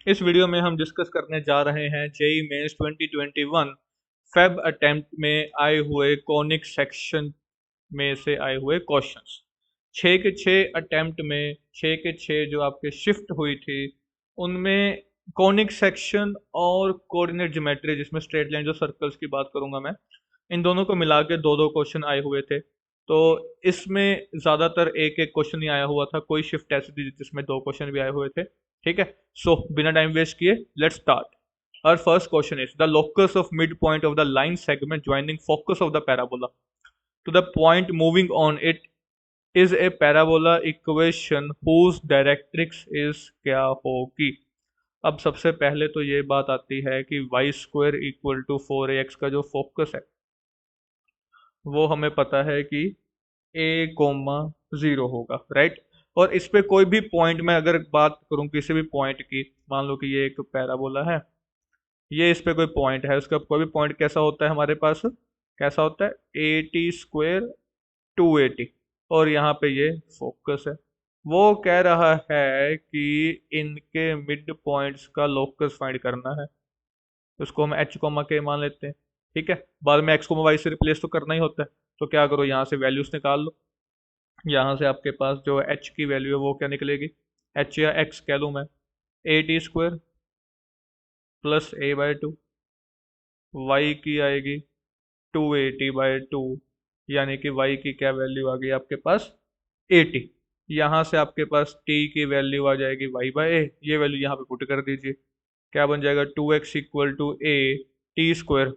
इस वीडियो में हम डिस्कस करने जा रहे हैं जेई मेंस 2021 फेब अटेम्प्ट में आए हुए कॉनिक सेक्शन में से आए हुए क्वेश्चंस। 6 के 6 अटेम्प्ट में 6 के 6 जो आपके शिफ्ट हुई थी उनमें कॉनिक सेक्शन और कोऑर्डिनेट ज्योमेट्री जिसमें स्ट्रेट लाइन जो सर्कल्स की बात करूंगा मैं, इन दोनों को मिला के दो दो क्वेश्चन आए हुए थे। तो इसमें ज़्यादातर एक एक क्वेश्चन ही आया हुआ था, कोई शिफ्ट ऐसी थी जिसमें दो क्वेश्चन भी आए हुए थे। ठीक है, सो बिना टाइम वेस्ट किए let's start. Our first question is the locus of midpoint of the line segment joining focus of the parabola to the point moving on it is a parabola equation whose directrix is क्या होगी। अब सबसे पहले तो ये बात आती है कि Y square equal to 4ax का जो फोकस है वो हमें पता है कि a, 0 होगा, राइट। और इस पे कोई भी पॉइंट में अगर बात करूं किसी भी पॉइंट की, मान लो कि ये एक पैराबोला है, ये इस पे कोई पॉइंट है, उसका कोई भी पॉइंट कैसा होता है हमारे पास, कैसा होता है 80 स्क्वायर 280, और यहाँ पे ये फोकस है। वो कह रहा है कि इनके मिड पॉइंट्स का लोकस फाइंड करना है। उसको हम एच कोमा के मान लेते हैं। ठीक है, बाद में एक्स कोमा वाई से रिप्लेस तो करना ही होता है। तो क्या करो, यहाँ से वैल्यूज निकाल लो। यहाँ से आपके पास जो एच की वैल्यू है वो क्या निकलेगी, एच या एक्स कह लूँ मैं, 80 स्क्वायर प्लस a/2, वाई की आएगी 280/2, यानी कि y की क्या वैल्यू आ गई आपके पास 80। यहाँ से आपके पास t की वैल्यू आ जाएगी y/a, ये वैल्यू यहाँ पे पुट कर दीजिए। क्या बन जाएगा 2x equal to a T square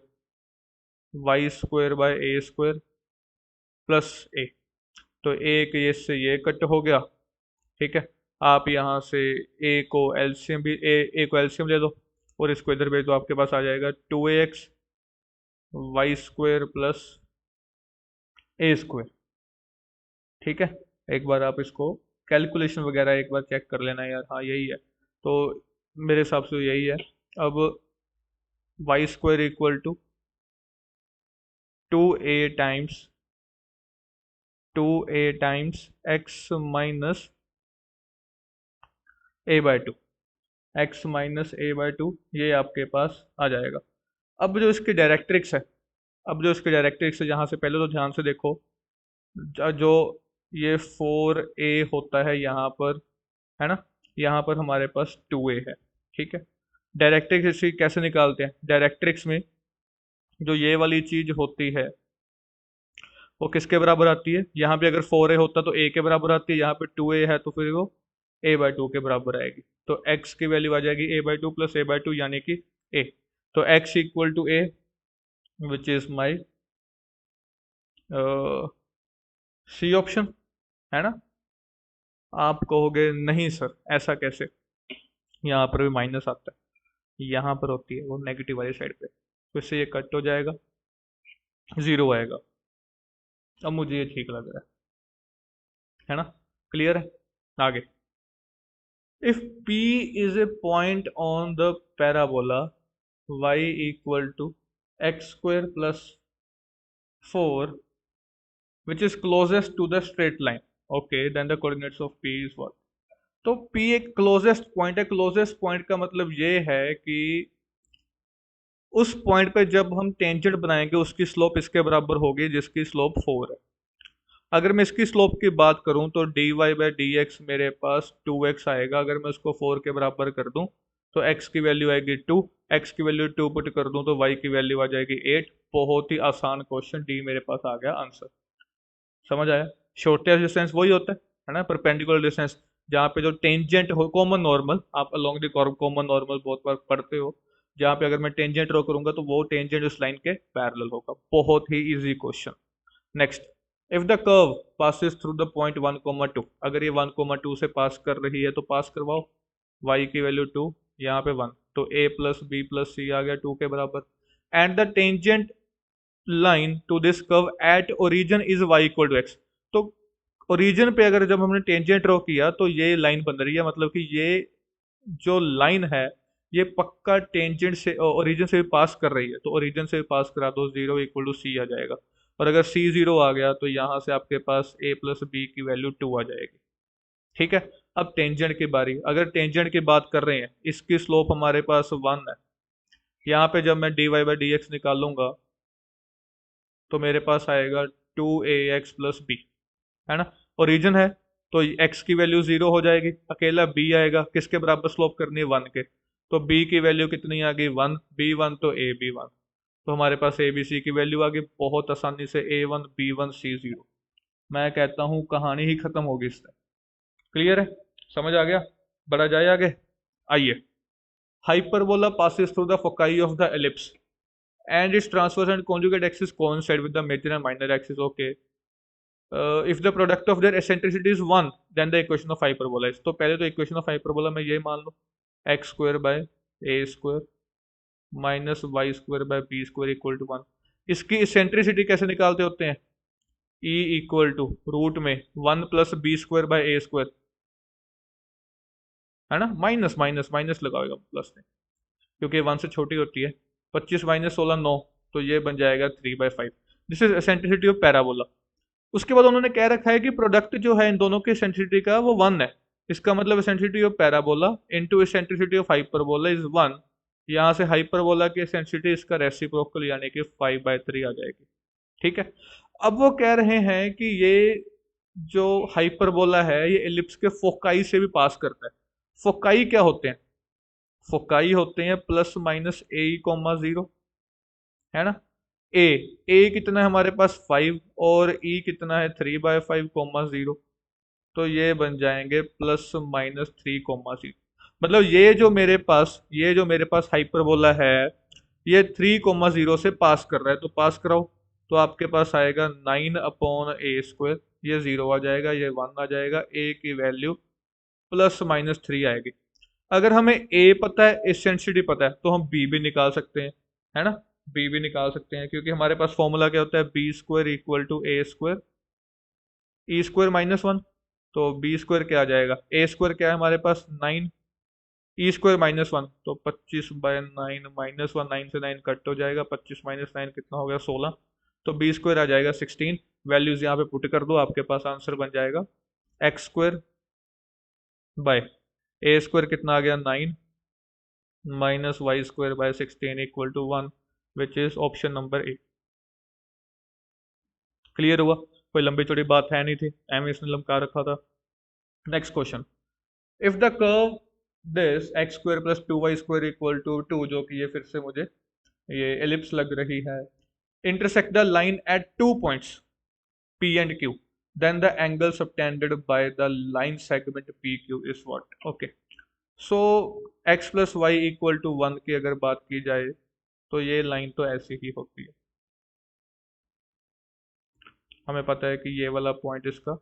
Y square by A square plus A. तो एक ये से ये कट हो गया। ठीक है, आप यहाँ से a को एलसीएम भी ए को एलसीएम ले लो और इसको इधर भेज दो, आपके पास आ जाएगा 2ax वाई स्क्वायर प्लस ए स्क्वायर। ठीक है, एक बार आप इसको कैलकुलेशन वगैरह एक बार चेक कर लेना यार, हाँ यही है। तो मेरे हिसाब से यही है। अब Y square equal to 2a times X minus a/2, X minus a/2, ये आपके पास आ जाएगा। अब जो इसकी डायरेक्ट्रिक्स है, अब जो इसकी डायरेक्ट्रिक्स है, यहाँ से पहले तो ध्यान से देखो, जो ये 4a होता है यहाँ पर, है ना, यहाँ पर हमारे पास 2a है। ठीक है, डायरेक्ट्रिक्स इसकी कैसे निकालते हैं, डायरेक्ट्रिक्स में जो ये वाली चीज होती है वो किसके बराबर आती है, यहाँ पे अगर 4a होता तो a के बराबर आती है, यहाँ पे 2a है तो फिर वो a/2 के बराबर आएगी। तो x की वैल्यू आ जाएगी a/2 प्लस a/2 यानी कि a। तो x equal to a which is my C option, है ना। आप कहोगे नहीं सर ऐसा कैसे, यहाँ पर भी माइनस आता है, यहाँ पर होती है वो नेगेटिव वाली साइड पे, तो इससे ये कट हो जाएगा, 0 आएगा। अब मुझे ये ठीक लग रहा है ना, क्लियर है। आगे, if P is a point on the parabola y equal to x square plus 4 which is closest to the straight line, okay then the coordinates of P is what। तो P एक closest point है, closest point का मतलब ये है कि उस point पे जब हम टेंजेंट बनाएंगे उसकी स्लोप इसके बराबर होगी जिसकी स्लोप 4 है। अगर मैं इसकी स्लोप की बात करूं तो dy/dx मेरे पास 2x आएगा, अगर मैं उसको 4 के बराबर कर दूं तो x की वैल्यू आएगी 2, x की वैल्यू 2 पुट कर दूं तो y की वैल्यू आ जाएगी 8। बहुत ही आसान क्वेश्चन, डी मेरे पास आ गया आंसर। समझ आया, शॉर्टेस्ट डिस्टेंस वही होता है ना, परपेंडिकुलर डिस्टेंस, जहाँ पे जो टेंजेंट हो, कॉमन नॉर्मल, आप अलोंग द कॉमन नॉर्मल बहुत बार पढ़ते हो, जहाँ पे अगर मैं टेंजेंट ड्रॉ करूंगा तो वो टेंजेंट उस लाइन के पैरेलल होगा। बहुत ही easy question. Next, if the curve passes through the point 1,2, अगर ये 1,2 से पास कर रही है तो पास करवाओ, y की वैल्यू 2, यहाँ पे 1, तो a plus B plus C आ गया 2 के बराबर। And the tangent line to this curve at origin is y equal to X. तो ओरिजिन पे अगर जब हमने टेंजेंट ड्रॉ किया तो ये लाइन बन रही है, मतलब कि ये जो लाइन है ये पक्का टेंजेंट से ओरिजिन से भी पास कर रही है, तो ओरिजिन से भी पास करा दो, 0 इक्वल टू सी आ जाएगा। और अगर सी 0 आ गया तो यहाँ से आपके पास a प्लस बी की वैल्यू 2 आ जाएगी। ठीक है, अब टेंजेंट की बारी, अगर टेंजेंट की बात कर रहे हैं, इसकी स्लोप हमारे पास 1 है। यहाँ पे जब मैं D Y by D X निकालूंगा तो मेरे पास आएगा 2ax प्लस बी, है ना। ओरिजिन है तो x की वैल्यू 0 हो जाएगी, अकेला b आएगा, किसके बराबर स्लोप करनी है 1 के, तो b की वैल्यू कितनी आ गई 1, b1 तो ab1, तो हमारे पास ए बी सी की वैल्यू आ गई बहुत आसानी से, a1 b1 c0। मैं कहता हूँ कहानी ही खत्म होगी इससे। क्लियर है, समझ आ गया, बढ़ा जाए आगे। आइए, hyperbola passes through the foci of the ellipse and its transverse and conjugate axis coincide with the major and minor axis. Okay, if the product of their eccentricity is 1 then the equation of hyperbola is, तो पहले तो equation of hyperbola में ये मान लो x square by a square minus y square by b square equal to 1। इसकी eccentricity कैसे निकालते होते हैं, e इक्वल टू रूट में 1 plus b square by A square, है ना, माइनस माइनस माइनस लगाएगा प्लस में, क्योंकि 1 से छोटी होती है। 25 माइनस 16 9, तो ये बन जाएगा 3/5। This is eccentricity of parabola. उसके बाद उन्होंने कह रखा है कि प्रोडक्ट जो है इन दोनों की एसेंट्रिसिटी का वो 1 है। इसका मतलब eccentricity of parabola into eccentricity of hyperbola is 1। यहाँ से हाइपरबोला की एसेंट्रिसिटी इसका रेसिप्रोकल यानी कि 5/3 आ जाएगी। ठीक है, अब वो कह रहे हैं कि ये जो हाइपरबोला है ये एलिप्स के फोकाई से भी पास करता है। फोकाई क्या होते हैं, फोकाई होते हैं प्लस माइनस a,0, है ना। ए कितना है हमारे पास 5 और ई कितना है 3/5, 0, तो ये बन जाएंगे प्लस माइनस 3,0। मतलब ये जो मेरे पास हाइपरबोला है ये 3,0 से पास कर रहा है, तो पास कराओ, तो आपके पास आएगा 9/a², ये 0 आ जाएगा, ये 1 आ जाएगा, ए की वैल्यू प्लस माइनस 3 आएगी। अगर हमें ए पता है, एसेंट्रिसिटी पता है, तो हम बी भी निकाल सकते हैं, है ना। बी भी निकाल सकते हैं क्योंकि हमारे पास फॉर्मूला क्या होता है, b square equal to a square e square minus 1। तो बी स्क्वायर क्या आ जाएगा, ए स्क्वायर क्या है हमारे पास 9, ई स्क्वायर -1, तो 25/9 -1, 9 से 9 कट हो जाएगा, 25 माइनस 9 कितना हो गया 16, तो बी स्क्वायर आ जाएगा 16। वैल्यूज यहाँ पे पुट कर दो, आपके पास आंसर बन जाएगा x square by A square कितना आ गया 9 minus y square by 16 equal to 1, which is option number A. Clear हुआ, कोई लंबी चौड़ी बात है नहीं थी, एम इसने लमका रखा था। Next question, if the curve this x square plus 2y square equal to 2, जो कि ये फिर से मुझे ये एलिप्स लग रही है, intersect the line at 2 points P and Q, then the angle subtended by the line segment PQ is what? Okay, so x plus y equal to 1 की अगर बात की जाए तो ये लाइन तो ऐसी ही होती है। हमें पता है कि ये वाला पॉइंट इसका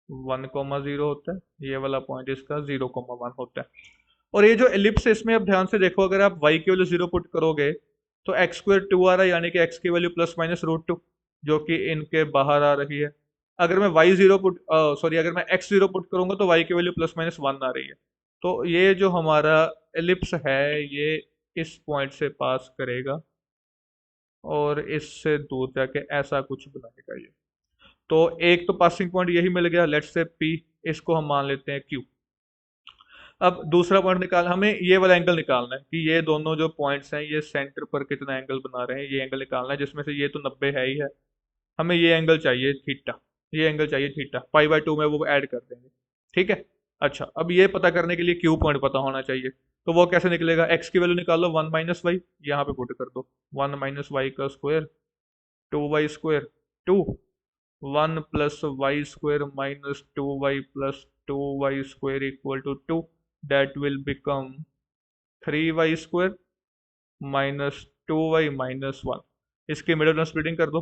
1,0 होता है, ये वाला पॉइंट इसका 0,1 होता है। और ये जो एलिप्स है इसमें अब ध्यान से देखो, अगर आप y की वैल्यू 0 पुट करोगे तो एक्स स्क्वायर 2 आ रहा है, यानी कि x की वैल्यू प्लस माइनस √2, जो कि इनके बाहर आ रही है। अगर मैं अगर मैं x 0 पुट करूंगा तो y की वैल्यू प्लस माइनस 1 आ रही है। तो ये जो हमारा एलिप्स है ये इस पॉइंट से पास करेगा और इससे दूर जाके ऐसा कुछ बनाएगा ये। तो एक तो पासिंग पॉइंट यही मिल गया, लेट्स से P, इसको हम मान लेते हैं Q। अब दूसरा पॉइंट हमें ये वाला एंगल निकालना है कि ये दोनों जो पॉइंट्स हैं ये सेंटर पर कितना एंगल बना रहे हैं, ये एंगल निकालना है, जिसमें से ये तो 90 है ही है। हमें ये एंगल चाहिए थीटा, ये एंगल चाहिए थीटा, π/2 में वो ऐड कर देंगे। ठीक है, अच्छा अब ये पता करने के लिए क्यू पॉइंट पता होना चाहिए, तो वो कैसे निकलेगा, एक्स की वैल्यू निकाल लो 1 माइनस वाई, यहाँ पे पुट कर दो 1 माइनस वाई का square 2y square 2, 1 plus y square minus 2y plus 2y square equal to 2, that will become 3y square minus 2y minus 1। इसकी मिडिल टर्म स्प्लिटिंग कर दो,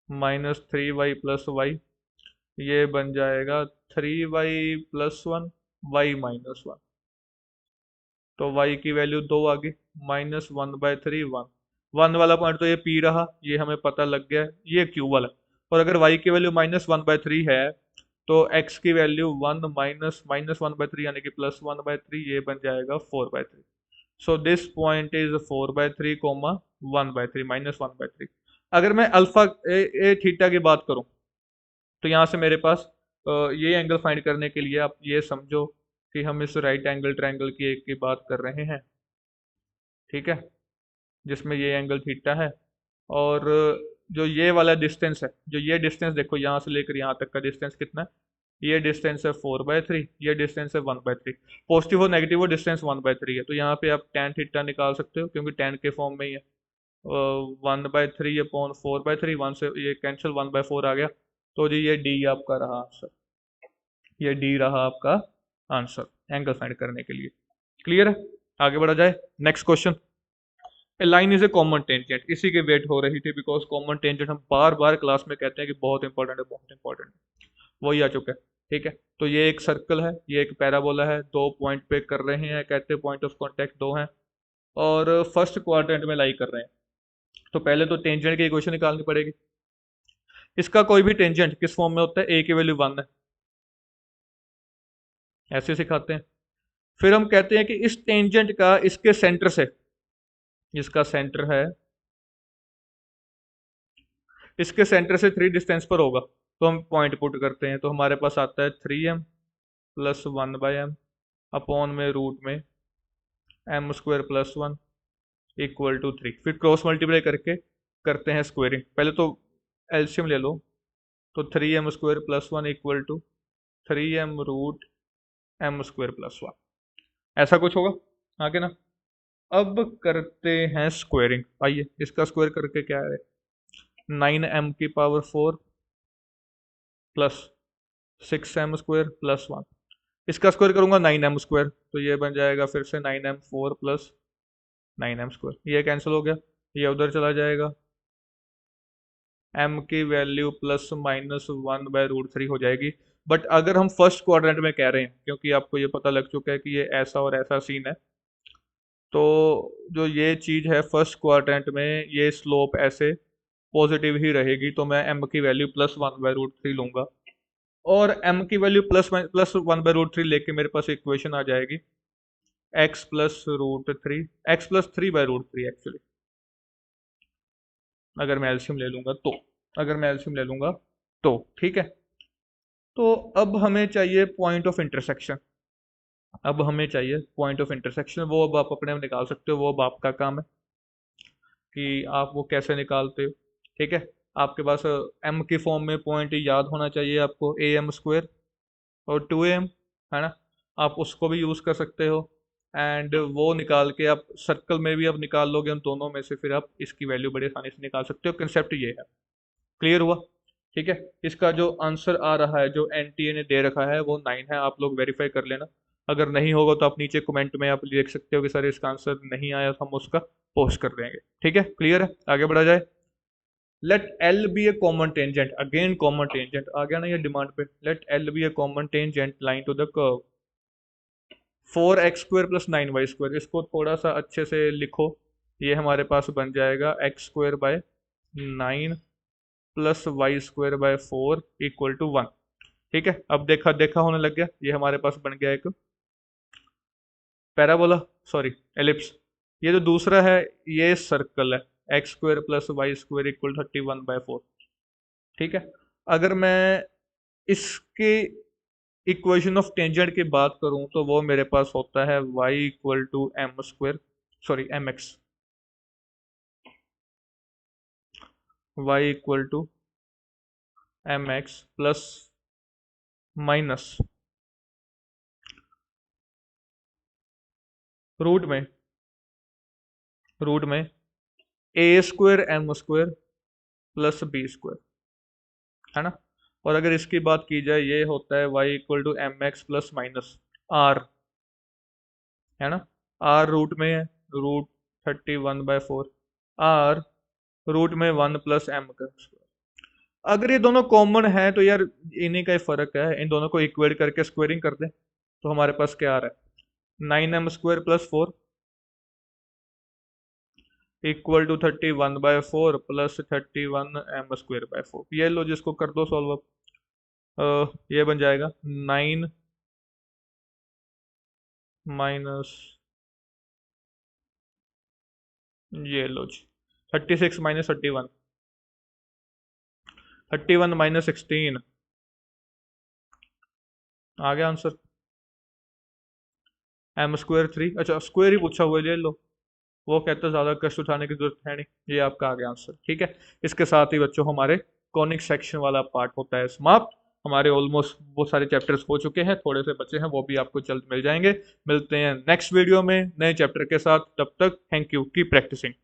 माइनस 3y प्लस वाई, ये बन जाएगा 3y plus 1 y minus 1, तो y की value 2 आ गई, -1/3 1। 1 वाला पॉइंट तो ये P रहा, ये हमें पता लग गया, ये Q वाला। और अगर y की वैल्यू -1/3 है तो x की वैल्यू 1 माइनस माइनस 1/3 यानी कि प्लस 1/3, ये बन जाएगा 4/3। So this point is 4/3, 1/3 -1/3। अगर मैं अल्फा ए थीटा की बात करूं तो यहां से मेरे पास ये एंगल फाइंड करने के लिए आप ये समझो कि हम इस राइट एंगल ट्रायंगल की एक की बात कर रहे हैं, ठीक है, जिसमें ये एंगल थीटा है। और जो ये वाला डिस्टेंस है, जो ये डिस्टेंस देखो यहाँ से लेकर यहाँ तक का डिस्टेंस कितना है, ये डिस्टेंस है 4/3, ये डिस्टेंस है 1/3। पॉजिटिव और नेगेटिव वो डिस्टेंस 1/3 है, तो यहाँ पे आप tan थीटा निकाल सकते हो क्योंकि tan के फॉर्म में ही है। 1/3/4/3, वन से ये कैंसिल, 1/4 आ गया। तो जी ये डी आपका रहा आंसर, ये डी रहा आपका आंसर एंगल फाइंड करने के लिए। क्लियर है? आगे बढ़ा जाए, next question. A line is a common tangent, इसी की वेट हो रही थी बिकॉज कॉमन टेंजेंट हम बार बार क्लास में कहते हैं कि बहुत इंपॉर्टेंट है, बहुत इंपॉर्टेंट है। वही आ चुका है, ठीक है। तो ये एक सर्कल है, ये एक पैराबोला है, दो पॉइंट पे कर रहे हैं, कहते हैं पॉइंट ऑफ कांटेक्ट दो हैं, और फर्स्ट क्वाड्रेंट में लाई कर रहे हैं। तो पहले तो टेंजेंट की इक्वेशन निकालनी पड़ेगी। इसका कोई भी टेंजेंट किस फॉर्म में होता है, ए की वैल्यू 1 है, ऐसे सिखाते हैं। फिर हम कहते हैं कि इस टेंजेंट का इसके सेंटर से, जिसका सेंटर है इसके सेंटर से 3 डिस्टेंस पर होगा, तो हम पॉइंट पुट करते हैं। तो हमारे पास आता है 3m प्लस 1/m अपॉन में रूट में m² प्लस 1 इक्वल टू 3। फिर क्रॉस मल्टीप्लाई करके करते हैं स्क्वेयरिंग। पहले तो एलसीएम ले लो, तो 3m² plus 1 equal to 3m root m² plus 1, ऐसा कुछ होगा आगे ना। अब करते हैं स्क्वेयरिंग, आइए इसका स्क्वायर करके क्या है, 9m⁴ प्लस 6m² प्लस 1। इसका स्क्वायर करूंगा 9m², तो ये बन जाएगा फिर से 9m4 प्लस 9m², ये कैंसिल हो गया, ये उधर चला जाएगा, m की वैल्यू प्लस माइनस 1/√3 हो जाएगी। बट अगर हम फर्स्ट क्वाड्रेंट में कह रहे हैं, क्योंकि आपको ये पता लग चुका है कि ये ऐसा और ऐसा सीन है, तो जो ये चीज़ है फर्स्ट क्वाड्रेंट में ये स्लोप ऐसे पॉजिटिव ही रहेगी, तो मैं m की वैल्यू प्लस 1/√3 लूंगा। और m की वैल्यू प्लस प्लस 1/√3 लेके मेरे पास इक्वेशन आ जाएगी x plus √3, x plus 3/√3 actually, अगर मैं एल्शियम ले लूंगा तो, अगर मैं एल्शियम ले लूंगा तो, ठीक है। तो अब हमें चाहिए पॉइंट ऑफ इंटरसेक्शन, अब हमें चाहिए पॉइंट ऑफ इंटरसेक्शन, वो अब आप अपने आप निकाल सकते हो, वो अब आपका काम है कि आप वो कैसे निकालते हो, ठीक है। आपके पास m की फॉर्म में पॉइंट याद होना चाहिए आपको, am² और 2am, है ना। आप उसको भी यूज़ कर सकते हो, एंड वो निकाल के आप सर्कल में भी आप निकाल लोगे उन दोनों में से, फिर आप इसकी वैल्यू बड़ी आसानी से निकाल सकते हो। कंसेप्ट ये है, क्लियर हुआ? ठीक है। इसका जो आंसर आ रहा है, जो एनटीए ने दे रखा है, वो 9 है, आप लोग वेरीफाई कर लेना। अगर नहीं होगा तो आप नीचे कमेंट में आप लिख सकते हो कि सर इसका आंसर नहीं आया, तो हम उसका पोस्ट कर देंगे, ठीक है। क्लियर है? आगे बढ़ा जाए। Let L be a common tangent, again common tangent आ गया ना ये डिमांड पे। Let L be a common tangent line to the curve 4x² plus 9y², इसको थोड़ा सा अच्छे से लिखो। ये हमारे पास बन जाएगा x² बाय 9 प्लस y²बाय 4 इक्वल टू 1, ठीक है। अब देखा देखा होने लग गया, ये हमारे पास बन गया एक पैराबोला, सॉरी एलिप्स। ये जो दूसरा है ये सर्कल है, x² प्लस y² इक्वल 31/4, ठीक है। अगर मैं इसके इक्वेशन ऑफ टेंजेंट की बात करूं तो वो मेरे पास होता है y equal to m², sorry mx, y equal to mx plus minus root में a²m² प्लस b², है ना। और अगर इसकी बात की जाए, ये होता है y equal to mx plus minus r, है ना। r रूट में है, रूट 31/4, r रूट में 1 प्लस m का स्क्वायर। अगर ये दोनों कॉमन है तो यार इन्हीं का ही फर्क है, इन दोनों को इक्वेट करके स्क्वेयरिंग कर दें, तो हमारे पास क्या आ रहा है, 9m² plus 4 equal to 31/4 plus 31m²/4। ये लो जिसको कर दो सॉल्व अब, ये बन जाएगा 9 माइनस, ये लो जी 36 माइनस 31, 31 माइनस 16, आ गया आंसर। m²3, अच्छा स्क्वायर ही पूछा हुआ है, ले लो। वो कहते ज़्यादा कष्ट उठाने की जरूरत है नहीं। ये आपका आ गया आंसर, ठीक है। इसके साथ ही बच्चों हमारे कॉनिक सेक्शन वाला पार्ट होता है समाप्त। हमारे ऑलमोस्ट वो सारे चैप्टर्स हो चुके हैं, थोड़े से बचे हैं, वो भी आपको जल्द मिल जाएंगे। मिलते हैं नेक्स्ट वीडियो में नए चैप्टर के साथ। तब तक थैंक यू, कीप प्रैक्टिसिंग।